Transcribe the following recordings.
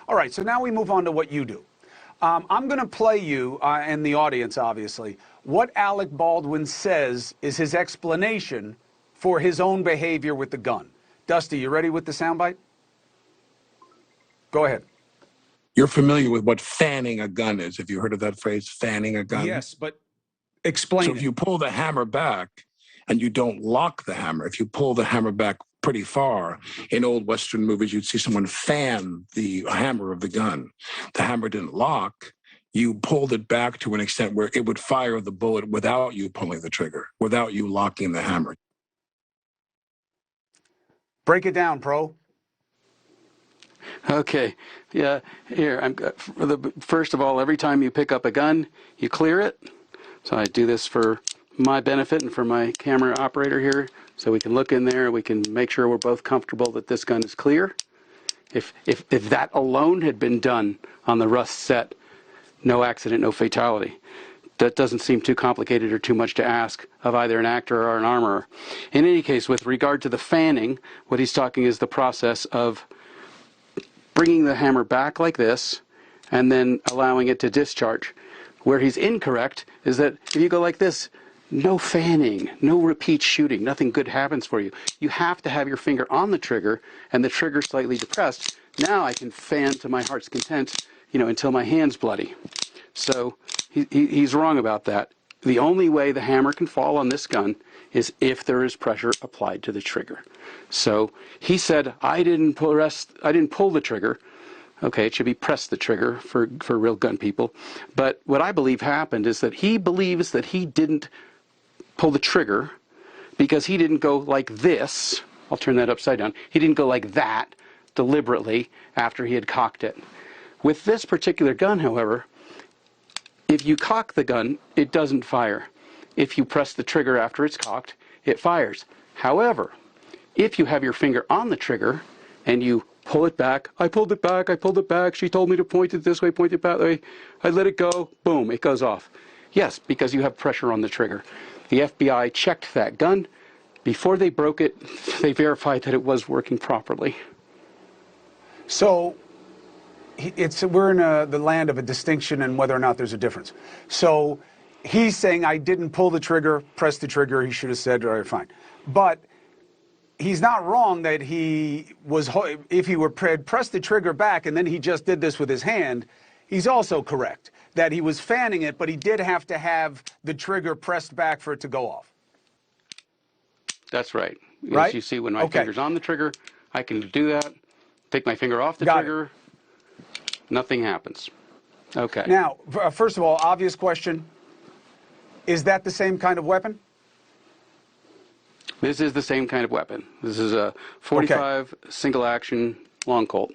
All right, so now we move on to what you do. I'm going to play you, and the audience, obviously, what Alec Baldwin says is his explanation for his own behavior with the gun. Dusty, you ready with the soundbite? Go ahead. You're familiar with what fanning a gun is. Have you heard of that phrase, fanning a gun? Yes, but explain So if you pull the hammer back and you don't lock the hammer, if you pull the hammer back pretty far, in old Western movies, you'd see someone fan the hammer of the gun. The hammer didn't lock. You pulled it back to an extent where it would fire the bullet without you pulling the trigger, without you locking the hammer. Break it down, pro. Okay, yeah, here, first of all, every time you pick up a gun, you clear it. So I do this for my benefit and for my camera operator here, so we can look in there, we can make sure we're both comfortable that this gun is clear. If that alone had been done on the Rust set, no accident, no fatality. That doesn't seem too complicated or too much to ask of either an actor or an armorer. In any case, with regard to the fanning, what he's talking is the process of bringing the hammer back like this and then allowing it to discharge. Where he's incorrect is that if you go like this, no fanning, no repeat shooting, nothing good happens for you. You have to have your finger on the trigger and the trigger slightly depressed. Now I can fan to my heart's content, until my hand's bloody. So he's wrong about that. The only way the hammer can fall on this gun is if there is pressure applied to the trigger. So he said, I didn't pull the trigger. Okay, it should be press the trigger for real gun people. But what I believe happened is that he believes that he didn't pull the trigger because he didn't go like this. I'll turn that upside down. He didn't go like that deliberately after he had cocked it. With this particular gun, however, if you cock the gun, it doesn't fire. If you press the trigger after it's cocked, it fires. However, if you have your finger on the trigger and you pull it back, I pulled it back, she told me to point it this way, point it that way, I let it go, boom, it goes off. Yes, because you have pressure on the trigger. The FBI checked that gun. Before they broke it, they verified that it was working properly. So we're in the land of a distinction and whether or not there's a difference. So he's saying I didn't pull the trigger, press the trigger. He should have said, all right, fine. But he's not wrong that if he had pressed the trigger back and then he just did this with his hand, he's also correct that he was fanning it, but he did have to have the trigger pressed back for it to go off. That's right. Right? As you see, when my finger's on the trigger, I can do that. Take my finger off the trigger. Nothing happens. Okay. Now, first of all, obvious question. Is that the same kind of weapon? This is the same kind of weapon. This is a .45 single action long Colt.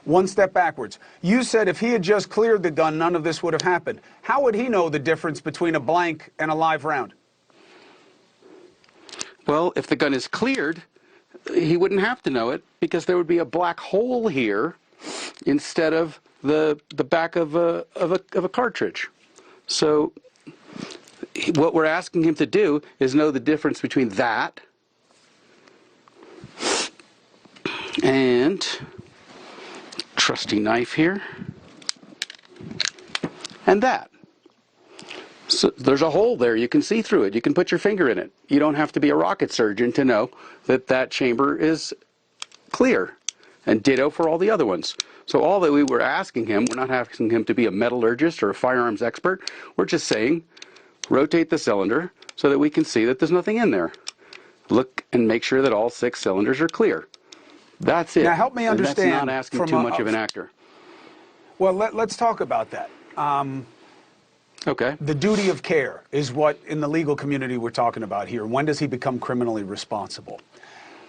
One step backwards. You said if he had just cleared the gun, none of this would have happened. How would he know the difference between a blank and a live round? Well, if the gun is cleared, he wouldn't have to know it because there would be a black hole here instead of the back of a cartridge. So what we're asking him to do is know the difference between that and trusty knife here and that. So there's a hole there. You can see through it. You can put your finger in it. You don't have to be a rocket surgeon to know that that chamber is clear, and ditto for all the other ones. So all that we were asking him, we're not asking him to be a metallurgist or a firearms expert. We're just saying, rotate the cylinder so that we can see that there's nothing in there. Look and make sure that all 6 cylinders are clear. That's it. Now help me understand. That's not asking too much of an actor. Well, let's talk about that. Okay. The duty of care is what in the legal community we're talking about here. When does he become criminally responsible?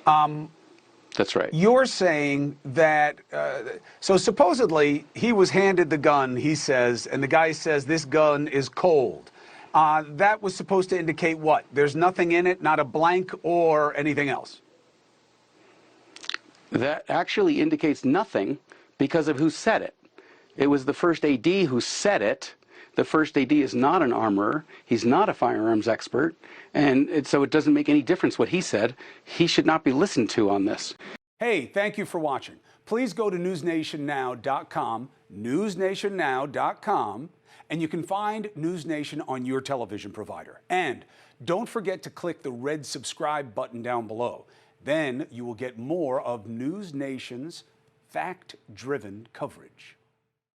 That's right. You're saying that, so supposedly he was handed the gun, he says, and the guy says this gun is cold. That was supposed to indicate what? There's nothing in it, not a blank or anything else? That actually indicates nothing because of who said it. It was the first AD who said it. The first AD is not an armorer. He's not a firearms expert. And so it doesn't make any difference what he said. He should not be listened to on this. Hey, thank you for watching. Please go to newsnationnow.com, newsnationnow.com, and you can find NewsNation on your television provider. And don't forget to click the red subscribe button down below. Then you will get more of NewsNation's fact-driven coverage.